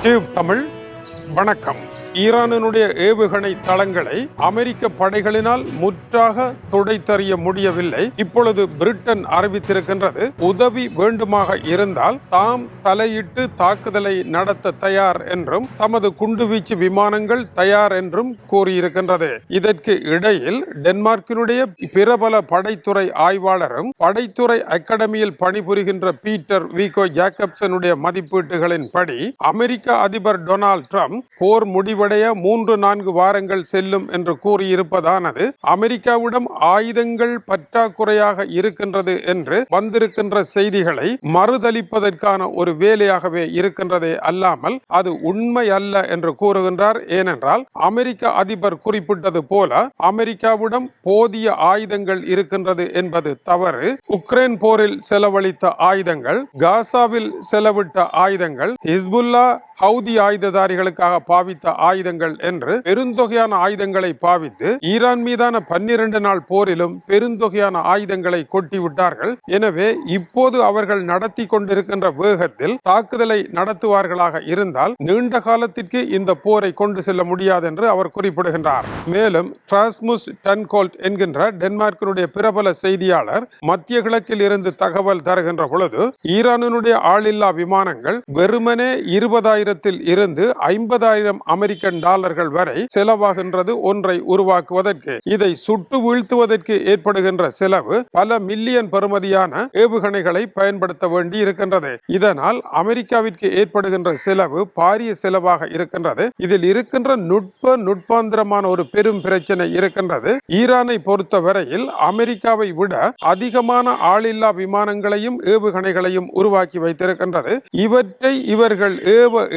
Tube Tamil வணக்கம். ஈரானினுடைய ஏவுகணை தளங்களை அமெரிக்க படைகளினால் முற்றாக துடைத்தறிய முடியவில்லை. இப்பொழுது பிரிட்டன் அறிவித்திருக்கின்றது, உதவி வேண்டுமாக இருந்தால் தாம் தலையிட்டு தாக்குதலை நடத்த தயார் என்றும் தமது குண்டுவீச்சு விமானங்கள் தயார் என்றும் கூறியிருக்கின்றது. இதற்கு இடையில் டென்மார்க்கினுடைய பிரபல படைத்துறை ஆய்வாளரும் படைத்துறை அகாடமியில் பணிபுரிகின்ற பீட்டர் வீகோ ஜாக்கப்சனுடைய மதிப்பீட்டுகளின்படி அமெரிக்க அதிபர் டொனால்ட் ட்ரம்ப் போர் முடிவடைய 3-4 வாரங்கள் செல்லும் என்று கூறியிருப்பதானது அமெரிக்காவிடம் ஆயுதங்கள் பற்றாக்குறையாக இருக்கின்றது என்று வந்திருக்கின்ற செய்திகளை மறுதளிப்பதற்கான ஒரு வேலையாகவே இருக்கின்றதே அல்லாமல் அது உண்மை அல்ல என்று கூறுகின்றார். ஏனென்றால் அமெரிக்க அதிபர் குறிப்பிட்டது போல அமெரிக்காவிடம் போதிய ஆயுதங்கள் இருக்கின்றது என்பது தவறு. உக்ரைன் போரில் செலவழித்த ஆயுதங்கள், காசாவில் செலவிட்ட ஆயுதங்கள், ஹிஸ்புல்லா ஹவுதி ஆயுததாரிகளுக்காக பாவித்த ஆயுதங்கள் என்று பெருந்தொகையான ஆயுதங்களை பாவித்து ஈரான் மீதான 12 நாள் போரிலும் பெருந்தொகையான ஆயுதங்களை கொட்டிவிட்டார்கள். எனவே இப்போது அவர்கள் நடத்தி கொண்டிருக்கின்ற வேகத்தில் தாக்குதலை நடத்துவார்களாக இருந்தால் நீண்ட காலத்திற்கு இந்த போரை கொண்டு செல்ல முடியாது என்று அவர் குறிப்பிடுகின்றார். மேலும் ராஸ்முஸ் டன்கோல்ட் என்கின்ற டென்மார்க்கினுடைய பிரபல செய்தியாளர் மத்திய கிழக்கில் இருந்து தகவல் தருகின்ற பொழுது ஈரானினுடைய ஆளில்லா விமானங்கள் வெறுமனே 20,000 இருந்து 50,000 அமெரிக்கன் டாலர்கள் வரை செலவாகின்றது ஒன்றை உருவாக்குவதற்கு. இதை சுட்டு வீழ்த்துவதற்கு ஏற்படுகின்ற செலவு பல மில்லியன் பெறுமதியான ஏவுகணைகளை பயன்படுத்த வேண்டி இருக்கின்றது. இதனால் அமெரிக்காவிற்கு ஏற்படுகின்ற செலவு பாரிய செலவாக இருக்கின்றது. இதில் இருக்கின்ற நுட்பாந்திரமான ஒரு பெரும் பிரச்சனை இருக்கின்றது. ஈரானை பொறுத்தவரையில் அமெரிக்காவை விட அதிகமான ஆளில்லா விமானங்களையும் ஏவுகணைகளையும் உருவாக்கி வைத்திருக்கின்றது. இவற்றை இவர்கள் ஏவ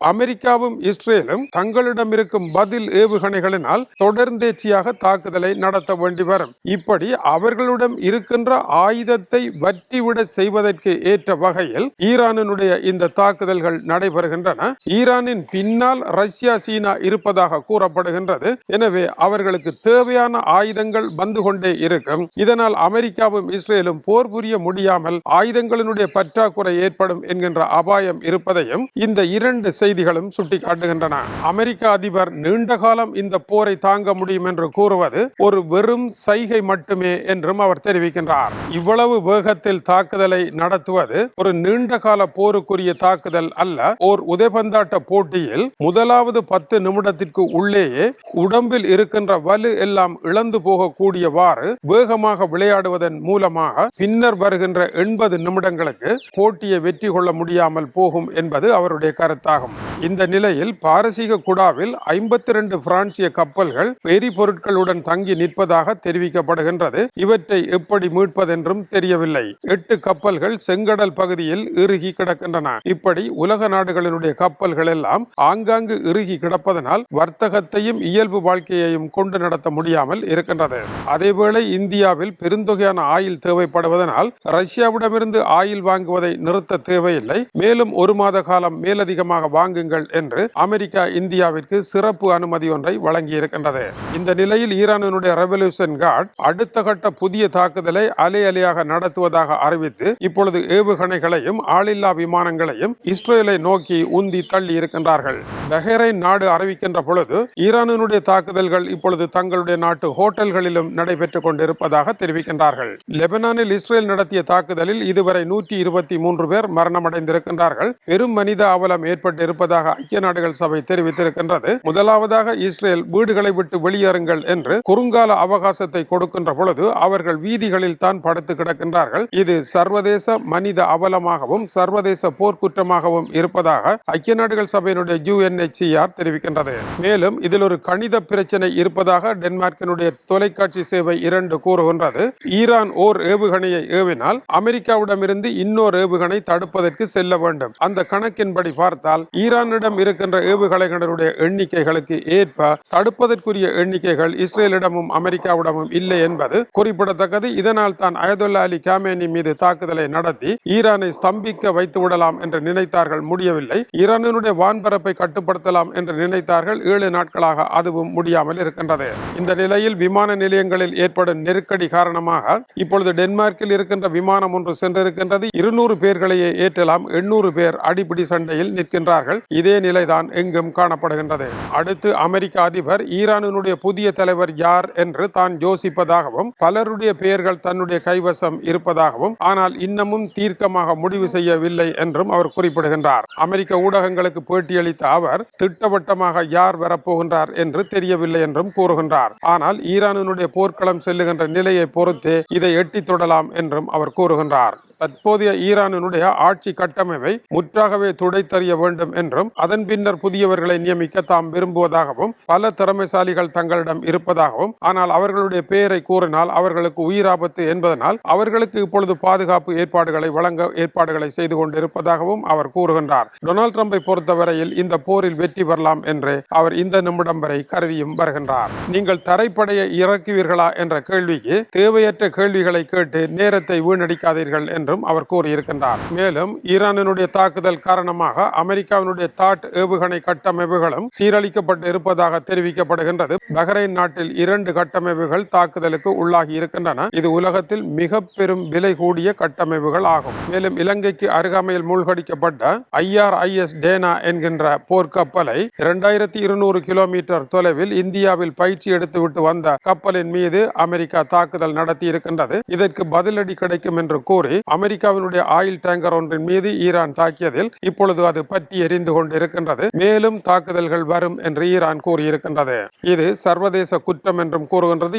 அமெரிக்காவும் இஸ்ரேலும் தங்களிடம் இருக்கும் பதில் ஏவுகணைகளினால் தொடர்ந்தேச்சியாக தாக்குதலை நடத்த வேண்டி வரும். இப்படி அவர்களிடம் இருக்கின்ற ஆயுதத்தை வற்றிவிட செய்வதற்கு ஏற்ற வகையில் ஈரானினுடைய இந்த தாக்குதல்கள் நடைபெறுகின்றன. ஈரானின் பின்னால் ரஷ்யா, சீனா இருப்பதாக கூறப்படுகின்றது. எனவே அவர்களுக்கு தேவையான ஆயுதங்கள் வந்து கொண்டே இருக்கும். இதனால் அமெரிக்காவும் இஸ்ரேலும் போர் புரிய முடியாமல் ஆயுதங்களினுடைய பற்றாக்குறை ஏற்படும் என்கின்ற அபாயம் இருப்பதையும் இந்த இரண்டு செய்திகளும் சுட்டிக்காட்டுகின்றன. அமெரிக்க அதிபர் நீண்ட காலம் இந்த போரை தாங்க முடியும் என்று கூறுவது ஒரு வெறும் சைகை மட்டுமே என்றும் அவர் தெரிவிக்கின்றார். இவ்வளவு வேகத்தில் தாக்குதலை நடத்துவது ஒரு நீண்ட கால போருக்குரிய தாக்குதல் அல்ல. ஓர் உதைபந்தாட்ட போட்டியில் முதலாவது 10 நிமிடத்திற்கு உள்ளேயே உடம்பில் இருக்கின்ற வலு எல்லாம் இழந்து போகக்கூடியவாறு வேகமாக விளையாடுவதன் மூலமாக பின்னர் வருகின்ற 80 நிமிடங்களுக்கு போட்டியை வெற்றி கொள்ள முடியாமல் போகும் என்பது அவருடைய கருத்தாகும். இந்த நிலையில் பாரசீக குடாவில் 52 பிரான்சிய கப்பல்கள் எரிபொருட்களுடன் தங்கி நிற்பதாக தெரிவிக்கப்படுகின்றது. இவற்றை எப்படி மீட்பதென்றும் தெரியவில்லை. 8 கப்பல்கள் செங்கடல் பகுதியில் இறுகி கிடக்கின்றன. இப்படி உலக நாடுகளினுடைய கப்பல்கள் எல்லாம் ஆங்காங்கு இறுகி கிடப்பதனால் வர்த்தகத்தையும் இயல்பு வாழ்க்கையையும் கொண்டு நடத்த முடியாமல் இருக்கின்றது. அதேவேளை இந்தியாவில் பெருந்தொகையான ஆயில் தேவைப்படுவதனால் ரஷ்யாவிடமிருந்து ஆயில் வாங்குவதை நிறுத்த தேவையில்லை. மேலும் 1 மாத காலம் மேலதிகமாக வாங்குங்கள் என்று அமெரிக்கா இந்தியாவிற்கு சிறப்பு அனுமதி ஒன்றை வழங்கி இருக்கின்றது. இந்த நிலையில் ஈரானினுடைய ரெவல்யூஷன் கார்ட் அடுத்த கட்ட புதிய தாக்குதலை அலையாக நடத்துவதாக அறிவித்து இப்பொழுது ஏவுகணைகளையும் ஆளில்லா விமானங்களையும் இஸ்ரேலை நோக்கி உந்தி தள்ளி இருக்கின்றார்கள். பஹ்ரைன் நாடு அறிவிக்கின்ற பொழுது ஈரானினுடைய தாக்குதல்கள் இப்பொழுது தங்களுடைய நாட்டு ஹோட்டல்களிலும் நடைபெற்றுக் கொண்டிருப்பதாக தெரிவிக்கின்றார்கள். லெபனானில் இஸ்ரேல் நடத்திய தாக்குதலில் இதுவரை 123 பேர் மரணமடைந்திருக்கின்றார்கள். பெரும் மனித அவலம் ஏற்பட்டு இருப்பதாக ஐக்கிய நாடுகள் சபை தெரிவித்திருக்கின்றது. முதலாவதாக இஸ்ரேல் வீடுகளை விட்டு வெளியேறுங்கள் என்று குறுங்கால அவகாசத்தை கொடுக்கின்ற பொழுது அவர்கள் வீதிகளில் தான் படுத்து கிடக்கின்றார்கள். இது சர்வதேச மனித அவலமாகவும் சர்வதேச போர்க்குற்றமாகவும் இருப்பதாக ஐக்கிய நாடுகள் சபையினுடைய UNHCR தெரிவிக்கின்றது. மேலும் இதில் ஒரு கணித பிரச்சனை இருப்பதாக டென்மார்க்கினுடைய தொலைக்காட்சி சேவை 2 கூறுகின்றது. ஈரான் ஓர் ஏவுகணையை ஏவினால் அமெரிக்காவிடமிருந்து இன்னொரு ஏவுகணை தடுப்பதற்கு செல்ல வேண்டும். அந்த கணக்கின்படி பார்த்தால் ஈரானிடம் இருக்கின்ற ஏவுகணைகள் படையினருடைய எண்ணிக்கைகளுக்கு ஏற்ப தடுப்பதற்குரிய எண்ணிக்கைகள் இஸ்ரேலிடமும் அமெரிக்காவிடமும் இல்லை என்பது குறிப்பிடத்தக்கது. இதனால் தான் அயதுல்லா அலி காமேனி மீது தாக்குதலை நடத்தி ஈரானை ஸ்தம்பிக்க வைத்து விடலாம் என்று நினைத்தார்கள், முடியவில்லை. ஈரானினுடைய வான்பரப்பை கட்டுப்படுத்தலாம் என்று நினைத்தார்கள், 7 நாட்களாக அதுவும் முடியாமல் இருக்கின்றது. இந்த நிலையில் விமான நிலையங்களில் ஏற்படும் நெருக்கடி காரணமாக இப்பொழுது டென்மார்க்கில் இருக்கின்ற விமானம் ஒன்று சென்றிருக்கின்றது. 200 பேர்களையே ஏற்றலாம், 800 பேர் அடிப்பிடி சண்டையில் நிற்கின்றார்கள். இதே நிலைதான் எங்கும் காணப்படுகின்றது. அடுத்து அமெரிக்க அதிபர் ஈரானினுடைய புதிய தலைவர் யார் என்று தான் யோசிப்பதாகவும் பலருடைய பெயர்கள் தன்னுடைய கைவசம் இருப்பதாகவும் ஆனால் இன்னமும் தீர்க்கமாக முடிவு செய்யவில்லை என்றும் அவர் குறிப்பிடுகின்றார். அமெரிக்க ஊடகங்களுக்கு பேட்டியளித்த அவர் திட்டவட்டமாக யார் வரப்போகின்றார் என்று தெரியவில்லை என்றும் கூறுகின்றார். ஆனால் ஈரானினுடைய போர்க்களம் செல்லுகின்ற நிலையை பொறுத்தே இதை எட்டி தொடலாம் என்றும் அவர் கூறுகின்றார். தற்போதைய ஈரானினுடைய ஆட்சி கட்டமைப்பை முற்றாகவே துடைத்தறிய வேண்டும் என்றும் அதன் பின்னர் புதியவர்களை நியமிக்க தாம் விரும்புவதாகவும் பல திறமைசாலிகள் தங்களிடம் இருப்பதாகவும் ஆனால் அவர்களுடைய பெயரை கூறினால் அவர்களுக்கு உயிராபத்து என்பதனால் அவர்களுக்கு இப்பொழுது பாதுகாப்பு ஏற்பாடுகளை வழங்க ஏற்பாடுகளை செய்து கொண்டிருப்பதாகவும் அவர் கூறுகின்றார். டொனால்ட் ட்ரம்பை பொறுத்தவரையில் இந்த போரில் வெற்றி பெறலாம் என்று அவர் இந்த நிமிடம் வரை கருதியும் வருகின்றார். நீங்கள் தரைப்படையை இறக்குவீர்களா என்ற கேள்விக்கு தேவையற்ற கேள்விகளை கேட்டு நேரத்தை வீணடிக்காதீர்கள் என்று அவர் கூறியிருக்கின்றார். மேலும் ஈரானினுடைய தாக்குதல் காரணமாக அமெரிக்காவினுடைய தாட் ஏவுகணை கட்டமைப்புகளும் சீரழிக்கப்பட்டு இருப்பதாக தெரிவிக்கப்படுகின்றது. பஹ்ரைன் நாட்டில் 2 கட்டமைப்புகள் தாக்குதலுக்கு உள்ளாகி இருக்கின்றன. இது உலகத்தில் மிக பெரும் விலை கூடிய கட்டமைப்புகள் ஆகும். மேலும் இலங்கைக்கு அருகாமையில் மூழ்கடிக்கப்பட்ட IRIS டேனா என்கின்ற போர்க்கப்பலை 2200 கிலோமீட்டர் தொலைவில் இந்தியாவில் பயிற்சி எடுத்துவிட்டு வந்த கப்பலின் மீது அமெரிக்கா தாக்குதல் நடத்தி இருக்கின்றது. இதற்கு பதிலடி கிடைக்கும் என்று கூறி அமெரிக்காவினுடைய ஆயில் டேங்கர் ஒன்றின் மீது ஈரான் தாக்கியதில் இப்பொழுது அது பற்றி எரிந்து கொண்டிருக்கின்றது. மேலும் தாக்குதல்கள் வரும் என்று ஈரான் கூறியிருக்கின்றது. இது சர்வதேச குற்றம் என்றும் கூறுகின்றது.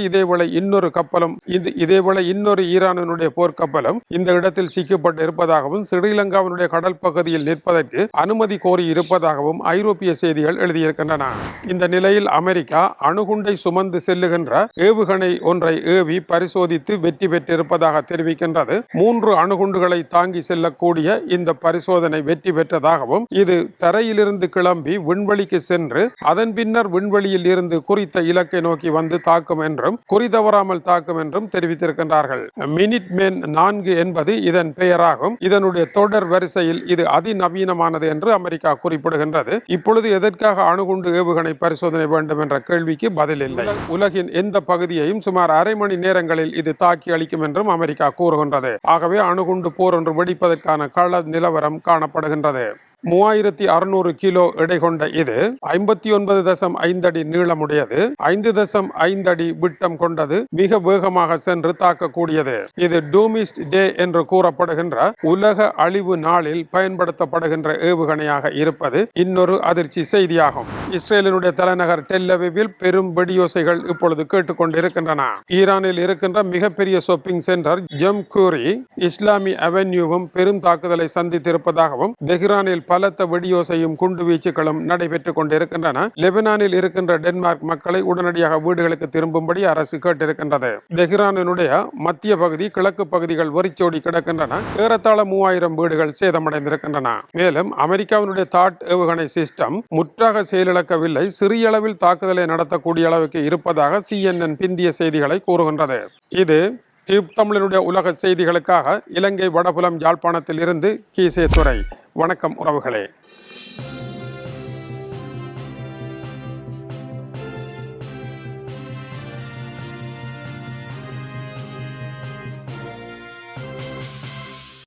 இதேவேளை இன்னொரு ஈரானினுடைய போர்க்கப்பலும் இந்த இடத்தில் சிக்கப்பட்டு இருப்பதாகவும் ஸ்ரீலங்காவினுடைய கடல் பகுதியில் நிற்பதற்கு அனுமதி கோரி இருப்பதாகவும் ஐரோப்பிய செய்திகள் எழுதியிருக்கின்றன. இந்த நிலையில் அமெரிக்கா அணுகுண்டை சுமந்து செல்லுகின்ற ஏவுகணை ஒன்றை ஏவி பரிசோதித்து வெற்றி பெற்றிருப்பதாக தெரிவிக்கின்றது. 3 அணுகுண்டுகளை தாங்கி செல்லக்கூடிய இந்த பரிசோதனை வெற்றி பெற்றதாகவும் இது தரையிலிருந்து கிளம்பி விண்வெளிக்கு சென்று அதன் பின்னர் விண்வெளியில் இருந்து குறித்த இலக்கை நோக்கி வந்து தாக்கும் என்றும் குறிதவறாமல் தாக்கும் என்றும் தெரிவித்திருக்கின்றார்கள். மினிட் மேன் 4 என்பது இதன் பெயராகும். இதனுடைய தொடர் வரிசையில் இது அதிநவீனமானது என்று அமெரிக்கா குறிப்பிடுகின்றது. இப்பொழுது எதற்காக அணுகுண்டு ஏவுகணை பரிசோதனை வேண்டும் என்ற கேள்விக்கு பதில் இல்லை. உலகின் எந்த பகுதியையும் சுமார் அரை மணி நேரங்களில் இது தாக்கி அளிக்கும் என்றும் அமெரிக்கா கூறுகின்றது. ஆகவே அணுகுண்டு போர் ஒன்று வெடிப்பதற்கான கள நிலவரம் காணப்படுகின்றது. 3600 கிலோ எடை கொண்ட இது 59.5 அடி நீளமுடையது, 5.5 அடி விட்டம் கொண்டது, மிக வேகமாக சென்று தாக்கக்கூடியது. இது டூமிஸ்ட் டே என்று கூறப்படுகின்ற உலக அழிவு நாளில் பயன்படுத்தப்படுகின்ற ஏவுகணையாக இருப்பது இன்னொரு அதிர்ச்சி செய்தியாகும். இஸ்ரேலினுடைய தலைநகர் டெல் அவிவில் பெரும் வெடியோசைகள் இப்பொழுது கேட்டுக்கொண்டிருக்கின்றன. ஈரானில் இருக்கின்ற மிகப்பெரிய ஷாப்பிங் சென்டர் ஜம்கூரி இஸ்லாமி அவென்யூவும் பெரும் தாக்குதலை சந்தித்திருப்பதாகவும் தெஹ்ரானில் பலத்த வெடியோசையும் குண்டு வீச்சுகளும் நடைபெற்றுக் கொண்டிருக்கின்றன. லெபனானில் இருக்கின்ற டென்மார்க் மக்களை உடனடியாக வீடுகளுக்கு திரும்பும்படி அரசு கேட்டிருக்கின்றது. தெஹ்ரானினுடைய மத்திய பகுதி, கிழக்கு பகுதிகள் வெறிச்சோடி கிடக்கின்றன. ஏறத்தாழ 3000 வீடுகள் சேதமடைந்திருக்கின்றன. மேலும் அமெரிக்காவினுடைய தாட் ஏவுகணை சிஸ்டம் முற்றாக செயலிழக்கவில்லை, சிறிய அளவில் தாக்குதலை நடத்தக்கூடிய அளவுக்கு இருப்பதாக CNN பிந்திய செய்திகளை கூறுகின்றது. இது டியூப் தமிழனுடைய உலக செய்திகளுக்காக இலங்கை வடபுலம் யாழ்ப்பாணத்தில் இருந்து கீசே துறை. வணக்கம் உறவுகளே.